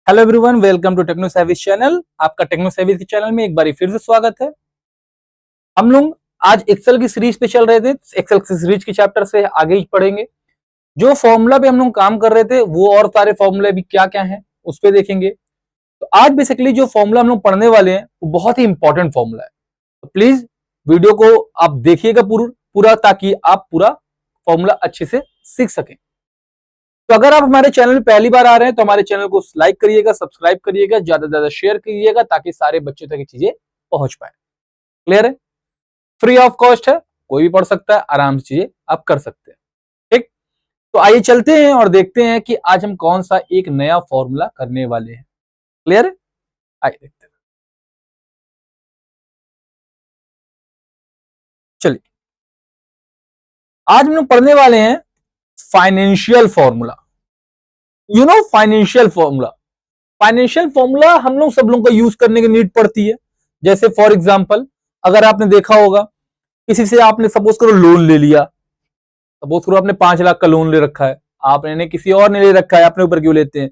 Hello everyone, welcome to techno service channel. आपका techno service के channel में एक बार फिर से स्वागत है। हम लोग आज एक्सेल की सीरीज पे चल रहे थे। एक्सेल की सीरीज के चैप्टर से आगे ही पढ़ेंगे। जो फॉर्मूला पे हम लोग काम कर रहे थे वो और सारे फॉर्मूले भी क्या क्या हैं उस पे देखेंगे। तो आज बेसिकली जो फॉर्मूला हम लोग पढ़ने वाले हैं वो बहुत ही इंपॉर्टेंट फॉर्मूला है। तो प्लीज वीडियो को आप देखिएगा पूरा ताकि आप पूरा फॉर्मूला अच्छे से सीख सकें। तो अगर आप हमारे चैनल में पहली बार आ रहे हैं तो हमारे चैनल को लाइक करिएगा, सब्सक्राइब करिएगा, ज्यादा से ज्यादा शेयर करिएगा ताकि सारे बच्चों तक ये चीजें पहुंच पाए। क्लियर है? फ्री ऑफ कॉस्ट है, कोई भी पढ़ सकता है, आराम से चीजें आप कर सकते हैं। ठीक, तो आइए चलते हैं और देखते हैं कि आज हम कौन सा एक नया फॉर्मूला करने वाले हैं। क्लियर है? आइए देखते हैं। चलिए, आज हम लोग पढ़ने वाले हैं financial formula. Financial formula. Financial formula हम लोग सब लोगों को यूज करने की नीड पड़ती है। जैसे फॉर एग्जांपल, अगर आपने देखा होगा किसी से आपने सपोज करो लोन ले लिया। सपोज करो आपने 5 लाख का लोन ले रखा है, आपने किसी और ने ले रखा है, अपने ऊपर क्यों लेते हैं।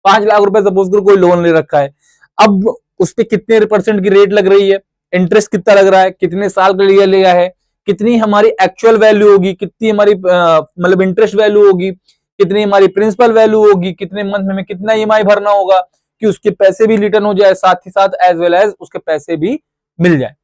5 लाख रुपए सपोज करो कोई लोन ले रखा है। अब उस पर कितने परसेंट की रेट लग रही है, इंटरेस्ट कितना लग रहा है, कितने साल के लिए लिया है, कितनी हमारी एक्चुअल वैल्यू होगी, कितनी हमारी मतलब इंटरेस्ट वैल्यू होगी, कितनी हमारी प्रिंसिपल वैल्यू होगी, कितने मंथ में कितना ईएमआई भरना होगा कि उसके पैसे भी रिटर्न हो जाए, साथ ही साथ एज वेल एज उसके पैसे भी मिल जाए।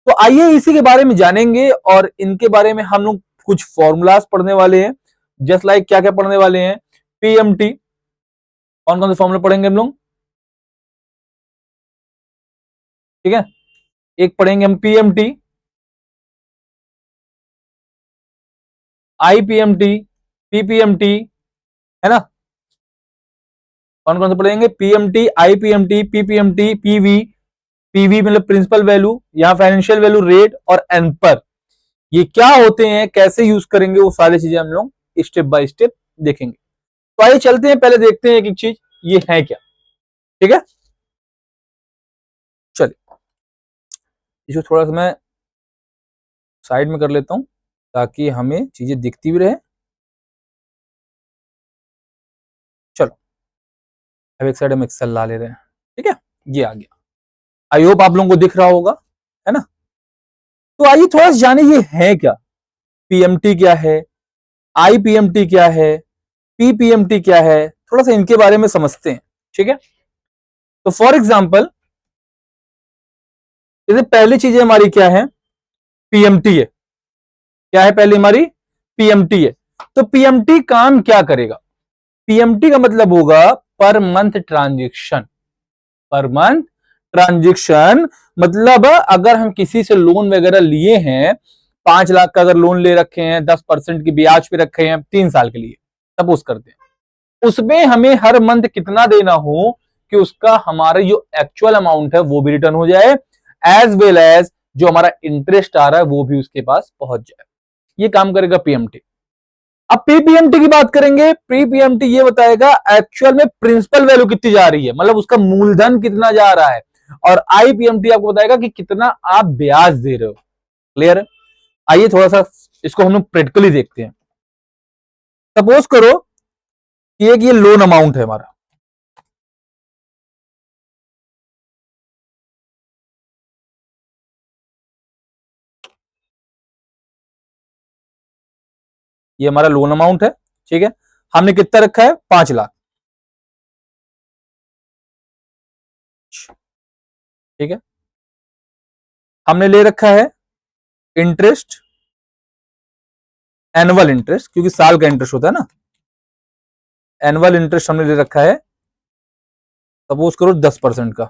तो आइए इसी के बारे में जानेंगे और इनके बारे में हम लोग कुछ फॉर्मूलाज पढ़ने वाले हैं। जस्ट लाइक क्या क्या पढ़ने वाले हैं, पीएमटी। कौन कौन से फॉर्मूला पढ़ेंगे हम लोग? ठीक है, एक पढ़ेंगे हम पीएमटी, आईपीएमटी, पीपीएमटी, है ना। कौन कौन से पढ़ेंगे? PMT, IPMT, PPMT, PV. PV मतलब प्रिंसिपल वैल्यू, या फाइनेंशियल वैल्यू, रेट और एनपर। ये क्या होते हैं, कैसे यूज करेंगे, वो सारी चीजें हम लोग स्टेप बाय स्टेप देखेंगे। तो आइए चलते हैं, पहले देखते हैं एक एक चीज ये है क्या। ठीक है, चलिए इसको थोड़ा सा मैं साइड में कर लेता हूं ताकि हमें चीजें दिखती भी रहे। चलो, अब एक साइड हम एक्सेल ला ले रहे हैं। ठीक है, ये आ गया। आई होप आप लोगों को दिख रहा होगा, है ना। तो आइए थोड़ा सा जाने ये है क्या, पीएमटी क्या है, आईपीएमटी क्या है, पीपीएमटी क्या है, थोड़ा सा इनके बारे में समझते हैं। ठीक है, तो फॉर एग्जाम्पल जैसे पहली चीज हमारी क्या है, पीएमटी है। क्या है पहली हमारी? पीएमटी है। तो पीएमटी काम क्या करेगा? पीएमटी का मतलब होगा per month transaction. Per month transaction मतलब अगर हम किसी से लोन वगैरह लिए हैं, 5 लाख का अगर लोन ले रखे हैं, 10% की ब्याज पे रखे हैं 3 साल के लिए, सपोज करते हैं, उसमें हमें हर मंथ कितना देना हो कि उसका हमारा जो एक्चुअल अमाउंट है वो भी रिटर्न हो जाए, एज वेल एज जो हमारा इंटरेस्ट आ रहा है वो भी उसके पास पहुंच जाए। ये काम करेगा पीएमटी। अब पीपीएमटी की बात करेंगे। पीपीएमटी ये बताएगा एक्चुअल में प्रिंसिपल वैल्यू कितनी जा रही है, मतलब उसका मूलधन कितना जा रहा है। और आईपीएमटी आपको बताएगा कि कितना आप ब्याज दे रहे हो। क्लियर है? आइए थोड़ा सा इसको हम लोग प्रैक्टिकली देखते हैं। सपोज करो कि एक ये लोन अमाउंट है हमारा। ये हमारा लोन अमाउंट है। ठीक है, हमने कितना रखा है? 5 लाख। ठीक है, हमने ले रखा है इंटरेस्ट, एनुअल इंटरेस्ट, क्योंकि साल का इंटरेस्ट होता है ना। एनुअल इंटरेस्ट हमने ले रखा है, सपोज करो 10% का।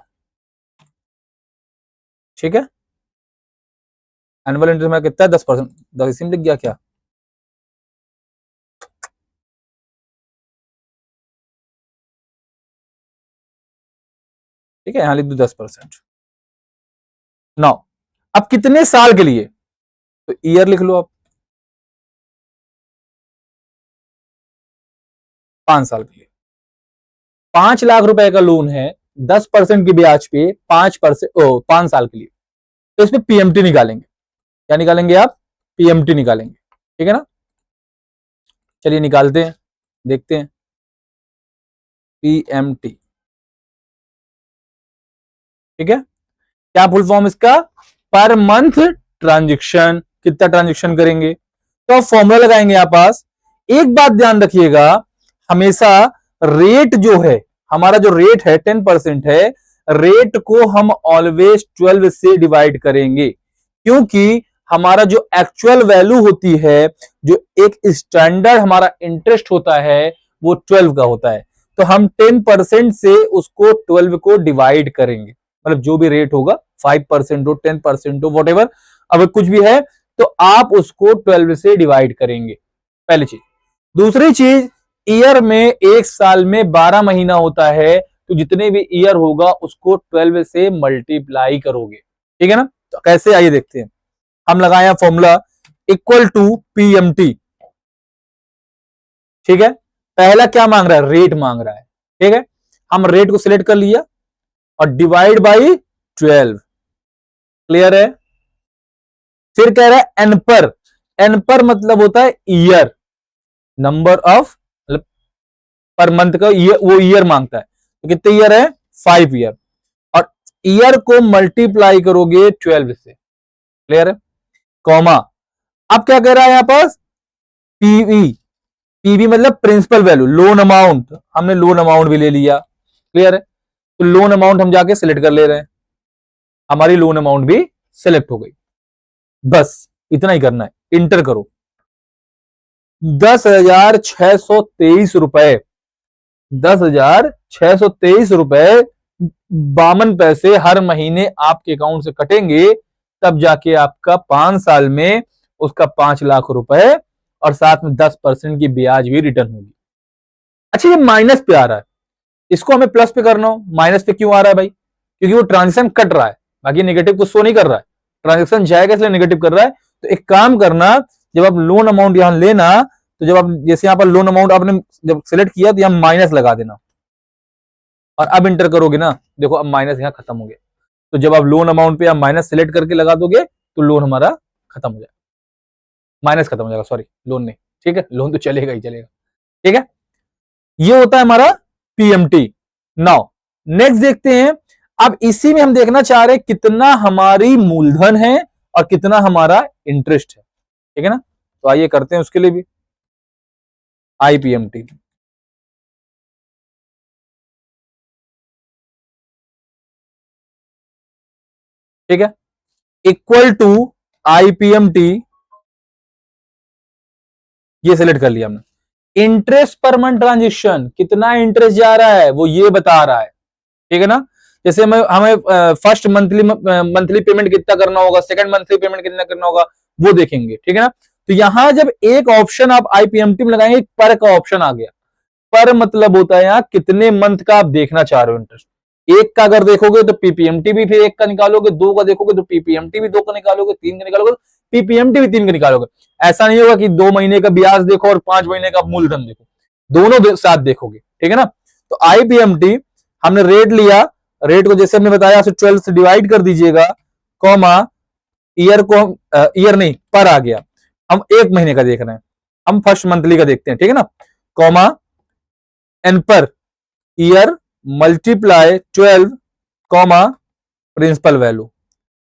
ठीक है, एनुअल इंटरेस्ट में कितना है? 10%। 10 लिख गया क्या? ठीक है, यहां लिख दो 10%। नौ, अब कितने साल के लिए? तो ईयर लिख लो आप, 5 साल के लिए। 5 लाख रुपए का लोन है, 10% की ब्याज पे, 5 साल के लिए। तो इसमें पीएमटी निकालेंगे। क्या निकालेंगे आप? पीएमटी निकालेंगे। ठीक है ना, चलिए निकालते हैं, देखते हैं। पीएमटी ठीक है, क्या फुल फॉर्म इसका, पर मंथ ट्रांजेक्शन, कितना ट्रांजेक्शन करेंगे, तो आप फॉर्मूला लगाएंगे यहां पास। एक बात ध्यान रखिएगा, हमेशा रेट जो है, हमारा जो रेट है 10% है, रेट को हम ऑलवेज 12 से डिवाइड करेंगे, क्योंकि हमारा जो एक्चुअल वैल्यू होती है, जो एक स्टैंडर्ड हमारा इंटरेस्ट होता है, वो 12 का होता है। तो हम 10% से उसको 12 को डिवाइड करेंगे, मतलब जो भी रेट होगा 5% हो, 10% हो, वॉट एवर, अब कुछ भी है, तो आप उसको 12 से डिवाइड करेंगे, पहली चीज। दूसरी चीज, ईयर में, एक साल में 12 महीना होता है, तो जितने भी ईयर होगा उसको 12 से मल्टीप्लाई करोगे, ठीक है ना। तो कैसे, आइए देखते हैं। हम लगाए फॉर्मूला इक्वल टू पीएमटी, ठीक है। पहला क्या मांग रहा है, रेट मांग रहा है, ठीक है। हम रेट को सिलेक्ट कर लिया और डिवाइड बाई 12, क्लियर है। फिर कह रहा है एन पर, एन पर मतलब होता है ईयर, नंबर ऑफ, मतलब पर मंथ का ईयर, वो ईयर मांगता है, तो कितने ईयर है, 5 ईयर, और ईयर को मल्टीप्लाई करोगे 12 से, क्लियर है, कॉमा। अब क्या कह रहा है यहां पास, पीवी, पीवी मतलब प्रिंसिपल वैल्यू, लोन अमाउंट, हमने लोन अमाउंट भी ले लिया, क्लियर है। तो लोन अमाउंट हम जाके सिलेक्ट कर ले रहे हैं, हमारी लोन अमाउंट भी सिलेक्ट हो गई, बस इतना ही करना है, इंटर करो। 10,623 रुपए, 10,623 रुपए 52 पैसे हर महीने आपके अकाउंट से कटेंगे, तब जाके आपका 5 साल में उसका 5 लाख रुपए और साथ में 10% की ब्याज भी रिटर्न होगी। अच्छा, ये माइनस पे आ रहा है, इसको हमें प्लस पे करना हो, माइनस पे क्यों आ रहा है भाई, क्योंकि वो ट्रांजेक्शन कट रहा है, बाकी नेगेटिव कुछ शो नहीं कर रहा है, ट्रांजेक्शन जाएगा इसलिए नेगेटिव कर रहा है। तो एक काम करना, जब आप लोन अमाउंट यहां लेना, तो जब आप जैसे यहां पर लोन अमाउंट आपने जब सिलेक्ट किया, तो यहां माइनस लगा देना, और अब इंटर करोगे ना, देखो अब माइनस यहां खत्म हो गया। तो जब आप लोन अमाउंट पे आप माइनस सिलेक्ट करके लगा दोगे, तो लोन हमारा खत्म हो जाएगा, माइनस खत्म हो जाएगा, सॉरी लोन नहीं, ठीक है, लोन तो चलेगा ही चलेगा, ठीक है। ये होता है हमारा पीएमटी। नाउ नेक्स्ट देखते हैं, अब इसी में हम देखना चाह रहे हैं कितना हमारी मूलधन है और कितना हमारा इंटरेस्ट है, ठीक है ना। तो आइए करते हैं उसके लिए भी आईपीएमटी, ठीक है, इक्वल टू आईपीएमटी, ये सिलेक्ट कर लिया हमने। इंटरेस्ट पर मंथ ट्रांजेक्शन, कितना इंटरेस्ट जा रहा है वो ये बता रहा है, ठीक है ना। जैसे हमें फर्स्ट मंथली पेमेंट कितना करना होगा, सेकंड मंथली पेमेंट कितना करना होगा, वो देखेंगे, ठीक है ना। तो यहां जब एक ऑप्शन आप आईपीएमटी में लगाएंगे, पर का ऑप्शन आ गया, पर मतलब होता है यहाँ कितने मंथ का आप देखना चाह रहे हो इंटरेस्ट। एक का अगर देखोगे तो पीपीएमटी भी फिर एक का निकालोगे, दो का देखोगे तो पीपीएमटी भी दो का निकालोगे, तीन का निकालोगे तो पीपीएमटी भी तीन का निकालोगे। ऐसा नहीं होगा कि 2 महीने का ब्याज देखो और 5 महीने का मूलधन देखो, दोनों साथ देखोगे, ठीक है ना। तो आईपीएमटी हमने रेट लिया, रेट को जैसे हमने बताया 12 से डिवाइड कर दीजिएगा, कॉमा, ईयर को ईयर नहीं पर आ गया, हम 1 महीने का देख रहे हैं, हम फर्स्ट मंथली का देखते हैं, ठीक है ना, comma n per year multiply 12, comma principal value,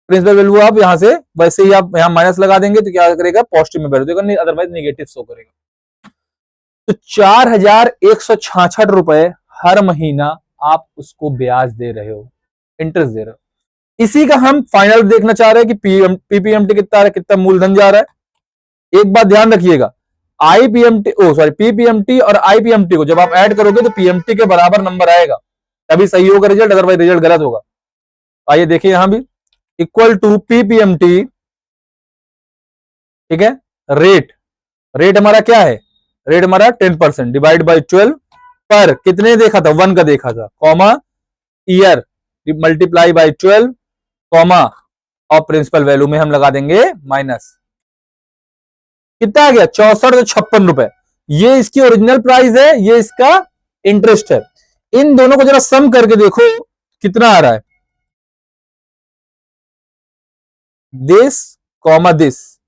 principal value आप यहां से वैसे ही आप यहां माइनस लगा देंगे तो क्या करेगा, पॉजिटिव में वैल्यू देगा, नहीं अदरवाइज नेगेटिव शो करेगा। तो 4,166 रुपए हर महीना आप उसको ब्याज दे रहे हो, इंटरेस्ट दे रहे हो। इसी का हम फाइनल देखना चाह रहे हैं कि पीपीएमटी कितना है, कितना मूलधन जा रहा है। एक बात ध्यान रखिएगा, आईपीएमटी पीपीएमटी और आईपीएमटी को जब आप ऐड करोगे तो पीएमटी के बराबर नंबर आएगा, तभी सही होगा रिजल्ट, अदरवाइज रिजल्ट गलत होगा। आइए देखिए यहां भी इक्वल टू पीपीएमटी, ठीक है, रेट, रेट हमारा क्या है, रेट हमारा 10% डिवाइड बाई 12, पर कितने देखा था, 1 का देखा था, comma year multiply by 12, comma और प्रिंसिपल वैल्यू में हम लगा देंगे माइनस, कितना आ गया 64,56 रुपए। ये इसकी ओरिजिनल प्राइस है, ये इसका इंटरेस्ट है। इन दोनों को जरा सम करके देखो कितना आ रहा है, दिस कॉमा दिस,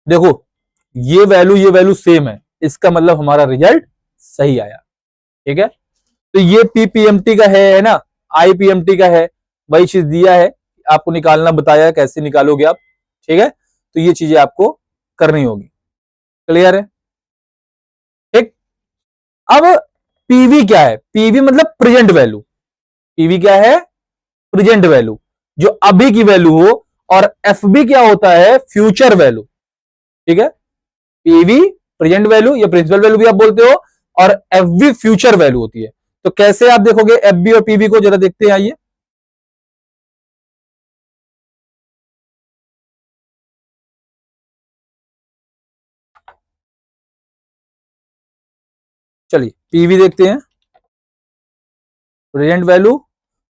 देखो ये वैल्यू सेम है, इसका मतलब हमारा रिजल्ट सही आया, ठीक है। तो ये पीपीएमटी का है ना, आईपीएमटी का है, वही चीज दिया है, आपको निकालना बताया है कैसे निकालोगे आप, ठीक है। तो ये चीजें आपको करनी होगी, क्लियर है, ठीक। अब पीवी क्या है, पीवी मतलब प्रेजेंट वैल्यू, पीवी क्या है, प्रेजेंट वैल्यू, जो अभी की वैल्यू हो, और एफबी क्या होता है, फ्यूचर वैल्यू, ठीक है। पीवी प्रेजेंट वैल्यू या प्रिंसिपल वैल्यू भी आप बोलते हो, और एफबी फ्यूचर वैल्यू होती है। तो कैसे आप देखोगे एफबी और पीवी को, जरा देखते हैं, आइए। चलिए पीवी देखते हैं, प्रेजेंट वैल्यू,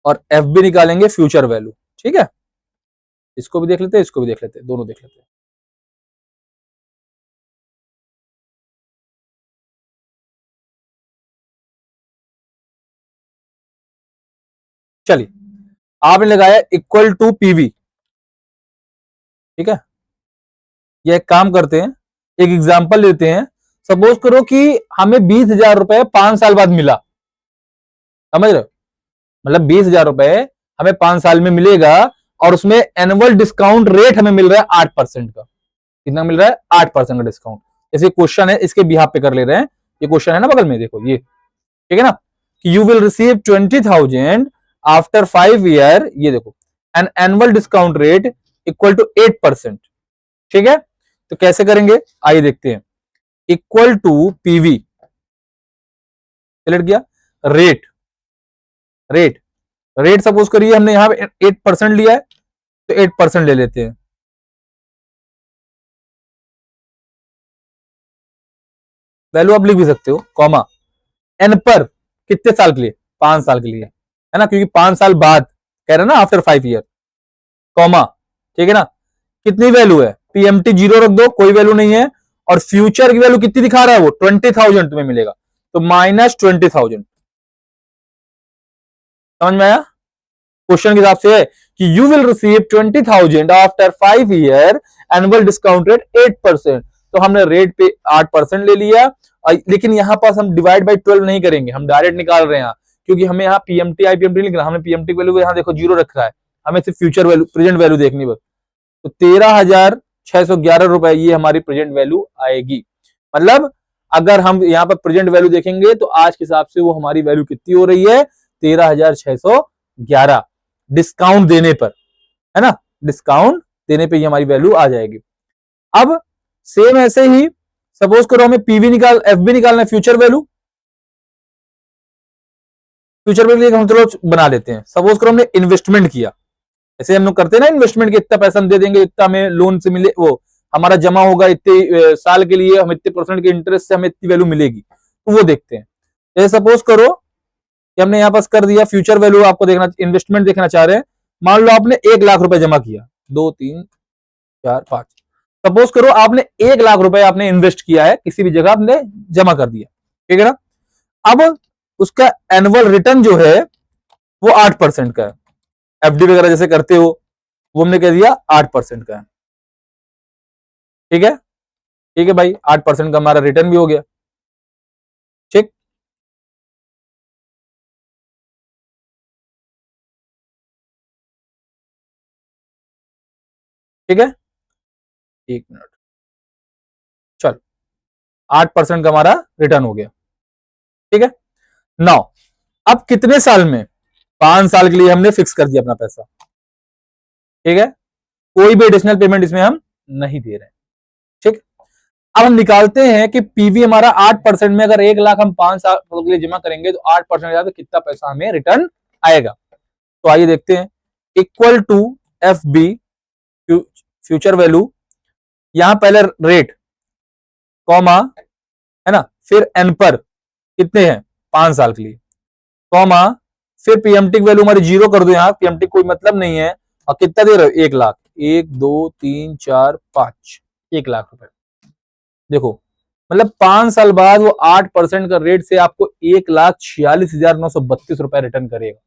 और एफबी निकालेंगे फ्यूचर वैल्यू, ठीक है। इसको भी देख लेते हैं, इसको भी देख लेते हैं, दोनों देख लेते हैं। चलिए आपने लगाया इक्वल टू पीवी, ठीक है। यह एक काम करते हैं, एक एग्जांपल लेते हैं। सपोज करो कि हमें 20,000 रुपए 5 साल बाद मिला, समझ रहे हो, मतलब 20,000 रुपए हमें 5 साल में मिलेगा, और उसमें एनुअल डिस्काउंट रेट हमें मिल रहा है 8% का। कितना मिल रहा है, 8% का डिस्काउंट। जैसे क्वेश्चन है, इसके बिहाफ पे कर ले रहे हैं, ये क्वेश्चन है ना बगल में, देखो ये, ठीक है ना, कि you will receive 20,000 after 5 year, ये देखो, an annual discount rate equal to 8%, ठीक है। तो कैसे करेंगे, आइए देखते हैं। इक्वल टू पीवी, सेलेक्ट किया, रेट, रेट, रेट सपोज करिए हमने यहां पे 8% लिया है, तो 8% ले लेते हैं। वैल्यू आप लिख भी सकते हो, कॉमा, एन पर कितने साल के लिए, 5 साल के लिए, है ना, क्योंकि 5 साल बाद कह रहे हैं ना, आफ्टर 5 ईयर, कॉमा, ठीक है ना। कितनी वैल्यू है, पीएमटी 0 रख दो, कोई वैल्यू नहीं है, और फ्यूचर की वैल्यू कितनी दिखा रहा है वो, 20,000 तुम्हें मिलेगा, तो -20,000। समझ में आया, क्वेश्चन के हिसाब से है कि you will receive 20,000 after 5 year, annual discount rate 8%। तो हमने रेट पे 8% ले लिया, लेकिन यहां पास हम डिवाइड बाई 12 नहीं करेंगे, हम डायरेक्ट निकाल रहे हैं, क्योंकि हमें यहाँ पीएमटी आईपीएमटी लिखना, हमने पीएमटी वैल्यू यहाँ देखो 0 रखा है, हमें सिर्फ फ्यूचर वैल्यू, प्रेजेंट वैल्यू देखनी बस। तो 13,611 रुपए ये हमारी प्रेजेंट वैल्यू आएगी। मतलब अगर हम यहाँ पर प्रेजेंट वैल्यू देखेंगे तो आज के हिसाब से वो हमारी वैल्यू कितनी हो रही है, 13,611, डिस्काउंट देने पर, है ना, डिस्काउंट देने पे ये हमारी वैल्यू आ जाएगी। अब सेम ऐसे ही सपोज करो हमें पीवी निकाल, एफबी निकालना है, फ्यूचर वैल्यू, फ्यूचर वैल्यू हम चलो बना लेते हैं। सपोज करो हमने इन्वेस्टमेंट किया, ऐसे हम लोग करते हैं ना इन्वेस्टमेंट के, इतना पैसा हम दे देंगे, इतना हमें लोन से मिले, वो हमारा जमा होगा इतने साल के लिए, हम इतने परसेंट के इंटरेस्ट से हमें इतनी वैल्यू मिलेगी, तो वो देखते हैं। जैसे सपोज करो कि हमने यहां पास कर दिया फ्यूचर वैल्यू, आपको देखना, इन्वेस्टमेंट देखना चाह रहे हैं। मान लो आपने 1 लाख रुपए जमा किया, 2 3 4 5, सपोज करो आपने 1 लाख रुपए आपने इन्वेस्ट किया है, किसी भी जगह आपने जमा कर दिया, ठीक है ना। अब उसका एनुअल रिटर्न जो है वो 8% का है, एफडी वगैरह जैसे करते हो, वो हमने कह दिया 8% का है, ठीक है, ठीक है भाई, 8% का हमारा रिटर्न भी हो गया, ठीक। ठीक है, 1 मिनट, चल, 8% का हमारा रिटर्न हो गया, ठीक है। नाउ अब कितने साल में, 5 साल के लिए हमने फिक्स कर दिया अपना पैसा, ठीक है, कोई भी एडिशनल पेमेंट इसमें हम नहीं दे रहे हैं, ठीक। अब हम निकालते हैं कि पीवी हमारा 8% में, अगर 1 लाख हम 5 साल के लिए जमा करेंगे तो 8% तो कितना पैसा हमें रिटर्न आएगा। तो आइए देखते हैं, equal to F B, future value, यहां पहले रेट, कॉमा, है ना, फिर एन पर कितने हैं, 5 साल के लिए, कॉमा, फिर पीएमटी की वैल्यू हमारी 0 कर दो, यहां पीएमटी कोई मतलब नहीं है, और कितना दे रहे हो, 1 लाख, 1 2 3 4 5, 1 लाख रुपए। देखो मतलब 5 साल बाद वो 8% का रेट से आपको 1,46,932 रुपए रिटर्न करेगा,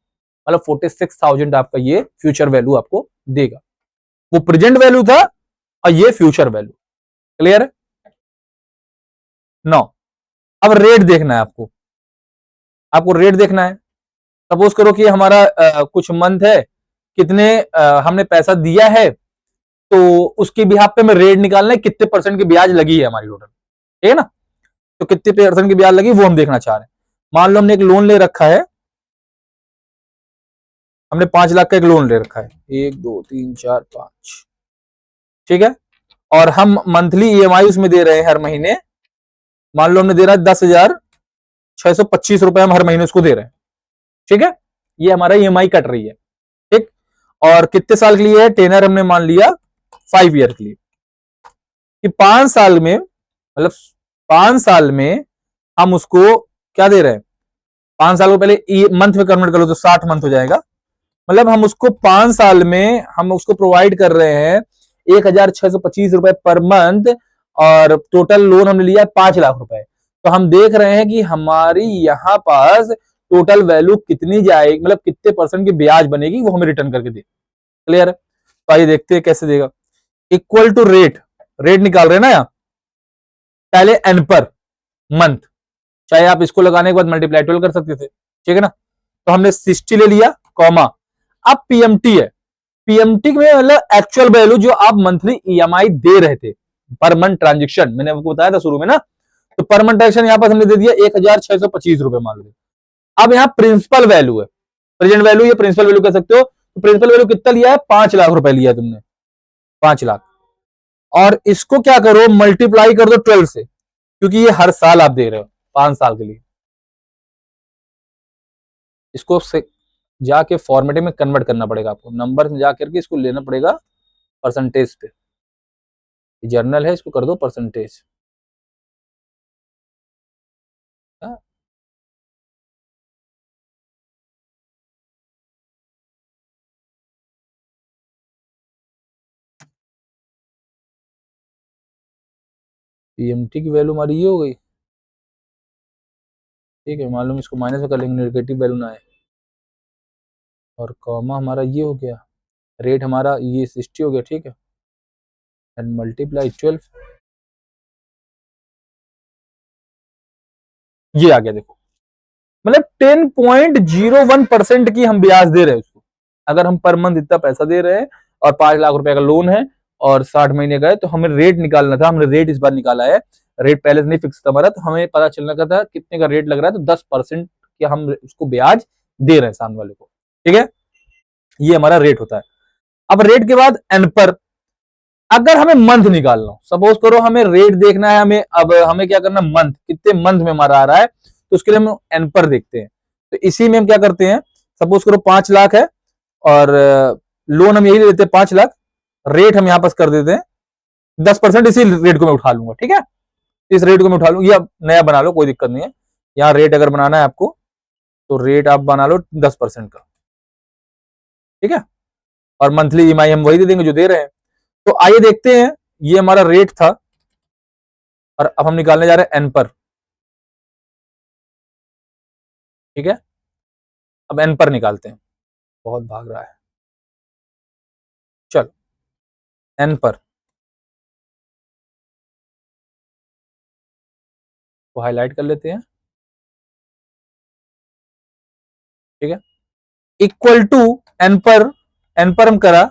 मतलब 46,000 आपका ये फ्यूचर वैल्यू आपको देगा। वो प्रेजेंट वैल्यू था और ये फ्यूचर वैल्यू, क्लियर है। नो, अब रेट देखना है आपको, आपको रेट देखना है। सपोज करो कि हमारा कुछ मंथ है, कितने हमने पैसा दिया है, तो उसके बिहाफ पे हमें रेट निकालना है, कितने परसेंट की ब्याज लगी है हमारी टोटल, ठीक है ना। तो कितने परसेंट की ब्याज लगी वो हम देखना चाह रहे हैं। मान लो हमने एक लोन ले रखा है, हमने 5 लाख का एक लोन ले रखा है, 1 2 3 4 5, ठीक है। और हम मंथली ईएमआई उसमें दे रहे हैं हर महीने, मान लो हमने दे रहा है 10,625 रुपए हम हर महीने उसको दे रहे हैं, ठीक है। ये हमारा ईएमआई कट रही है, ठीक। और कितने साल के लिए है, टेनर हमने मान लिया 5 ईयर के लिए, कि 5 साल में, मतलब 5 साल में हम उसको क्या दे रहे हैं, 5 साल को पहले मंथ में कन्वर्ट कर लो तो 60 मंथ हो जाएगा। मतलब हम उसको 5 साल में हम उसको प्रोवाइड कर रहे हैं 1,625 रुपए पर मंथ, और टोटल लोन हमने लिया है 5 लाख रुपए। तो हम देख रहे हैं कि हमारी यहां पास टोटल वैल्यू कितनी जाएगी, मतलब कितने परसेंट की ब्याज बनेगी, वो हमें रिटर्न करके दे। क्लियर है। तो आइए देखते हैं कैसे देगा। इक्वल टू रेट, रेट निकाल रहे हैं ना यहां, पहले एन पर मंथ, चाहे आप इसको लगाने के बाद मल्टीप्लाई 12 कर सकते थे, ठीक है ना। तो हमने 60 ले लिया, कॉमा, अब पीएमटी है। पीएमटी में मतलब एक्चुअल वैल्यू जो आप मंथली ईएमआई दे रहे थे पर मंथ ट्रांजेक्शन, मैंने आपको बताया था शुरू में ना। तो पर मंथ ट्रांजेक्शन यहां पर हमने दे दिया 1,625 रुपए मान लो। अब यहां प्रिंसिपल वैल्यू है, प्रेजेंट वैल्यू, ये प्रिंसिपल वैल्यू कह सकते हो। तो प्रिंसिपल वैल्यू कितना लिया है, 5 लाख रुपए लिया है तुमने, 5 लाख। और इसको क्या करो, मल्टीप्लाई कर दो 12 से, क्योंकि ये हर साल आप दे रहे हो 5 साल के लिए। इसको से जाके फॉर्मेटिंग में कन्वर्ट करना पड़ेगा आपको, नंबर में जाकर के इसको लेना पड़ेगा परसेंटेज पे। जर्नल है, इसको कर दो परसेंटेज। पीएमटी की वैल्यू हमारी ये हो गई, ठीक है। मालूम इसको माइनस में कर लेंगे, नेगेटिव वैल्यू ना आए। और कॉमा हमारा ये हो गया, रेट हमारा ये 60 हो गया, ठीक है। एंड मल्टीप्लाई 12, ये आ गया देखो। मतलब 10.01% की हम ब्याज दे रहे हैं उसको, अगर हम पर मंथ इतना पैसा दे रहे हैं और 5 लाख रुपए का लोन है और 60 महीने का है, तो हमें रेट निकालना था। हमने रेट इस बार निकाला है, रेट पहले से नहीं फिक्स था हमारा, तो हमें पता चलना का था कितने का रेट लग रहा है। तो 10% की हम उसको ब्याज दे रहे हैं सामने वाले को, ठीक है। ये हमारा रेट होता है। अब रेट के बाद एन पर, अगर हमें मंथ निकालना हो, सपोज करो हमें रेट देखना है, हमें अब हमें क्या करना, मंथ कितने मंथ में हमारा आ रहा है, तो उसके लिए हम एन पर देखते हैं। तो इसी में हम क्या करते हैं, सपोज करो 5 लाख है और लोन हम यही लेते हैं 5 लाख, रेट हम यहां पर कर देते हैं 10%, इसी रेट को मैं उठा लूंगा, ठीक है। इस रेट को मैं उठा लूंगा, या नया बना लो, कोई दिक्कत नहीं है। यहाँ रेट अगर बनाना है आपको, तो रेट आप बना लो 10% का, ठीक है। और मंथली ईएमआई हम वही दे देंगे जो दे रहे हैं। तो आइए देखते हैं, ये हमारा रेट था और अब हम निकालने जा रहे हैं एन पर, ठीक है। अब एन पर निकालते हैं, बहुत भाग रहा है, चल एन पर को हाईलाइट कर लेते हैं, ठीक है। इक्वल टू एन पर, एन पर हम करा,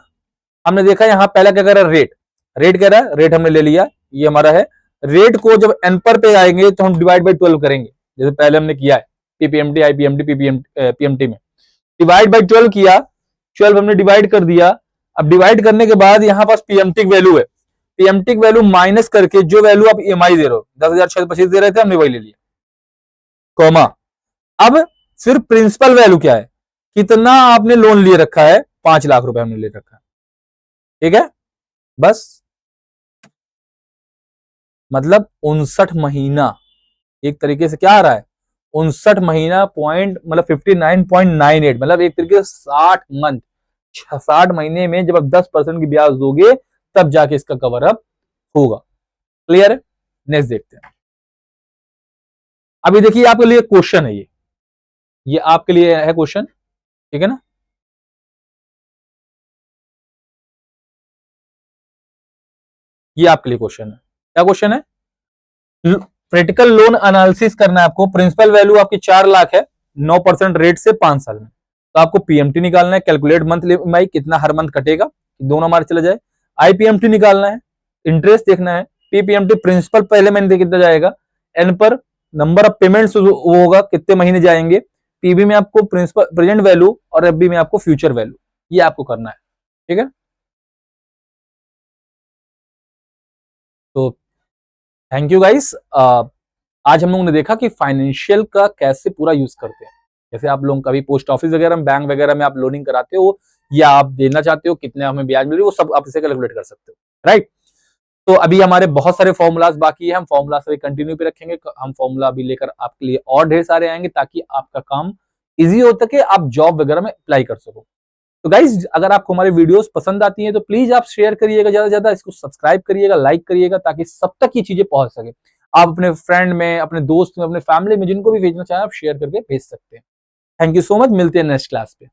हमने देखा यहां पहला क्या करा, रेट, रेट कह रहा है, रेट हमने ले लिया, ये हमारा है। रेट को जब एन पर पे आएंगे तो हम डिवाइड बाई 12 करेंगे, जैसे पहले हमने किया है पीपीएमटी आईपीएमटी पीएमटी में डिवाइड बाई 12 किया, 12 हमने डिवाइड कर दिया। अब डिवाइड करने के बाद यहां पास पीएमटी वैल्यू है, पीएमटी वैल्यू माइनस करके जो वैल्यू आप ईएमआई दे रहे हो, 10,625 दे रहे थे, हमने वही ले लिया, कॉमा। अब फिर प्रिंसिपल वैल्यू क्या है, कितना आपने लोन लिए रखा है, 5 लाख रुपए हमने ले रखा है, ठीक है। बस मतलब 59 महीना, एक तरीके से क्या आ रहा है, 59 महीना पॉइंट, मतलब 59.98, मतलब एक तरीके से 60 मंथ, 60 महीने में जब आप 10% की ब्याज दोगे तब जाके इसका कवर अप होगा। क्लियर है। नेक्स्ट देखते हैं। अभी देखिए आपके लिए क्वेश्चन है, ये आपके लिए है क्वेश्चन, ठीक है ना। ये आपके लिए क्वेश्चन है, क्या क्वेश्चन है, क्रिटिकल लोन एनालिसिस करना है आपको। प्रिंसिपल वैल्यू आपकी 4 लाख है, 9% रेट से 5 साल में। तो आपको पीएमटी निकालना है, कैलकुलेट मंथली ईएमआई कितना हर मंथ कटेगा, दोनों हमारे चला जाए। आईपीएमटी निकालना है, इंटरेस्ट देखना है। पीपीएमटी प्रिंसिपल पहले महीने कितना जाएगा, एन पर नंबर ऑफ पेमेंट्स वो होगा कितने महीने जाएंगे। पीबी में आपको प्रिंसिपल प्रेजेंट वैल्यू और एफबी में आपको फ्यूचर वैल्यू, ये आपको करना है। ठीक है, तो थैंक यू गाइस। आज हम लोगों ने देखा कि फाइनेंशियल का कैसे पूरा यूज करते हैं। जैसे आप लोग कभी पोस्ट ऑफिस वगैरह में, बैंक वगैरह में आप लोनिंग कराते हो या आप देना चाहते हो, कितने हमें ब्याज मिल रही है, वो सब आप इसे कैलकुलेट कर सकते हो, राइट। तो अभी हमारे बहुत सारे फॉर्मूलाज बाकी है, हम फॉर्मूला अभी कंटिन्यू पे रखेंगे। हम फॉर्मूला अभी लेकर आपके लिए और ढेर सारे आएंगे ताकि आपका काम इजी हो सके, आप जॉब वगैरह में अप्लाई कर सको। तो गाइज अगर आपको हमारे वीडियोस पसंद आती हैं तो प्लीज आप शेयर करिएगा, ज्यादा से ज्यादा इसको सब्सक्राइब करिएगा, लाइक करिएगा, ताकि सब तक ये चीजें पहुंच सके। आप अपने फ्रेंड में, अपने दोस्त में, अपने फैमिली में जिनको भी भेजना चाहें आप शेयर करके भेज सकते हैं। थैंक यू सो मच, मिलते हैं नेक्स्ट क्लास पे।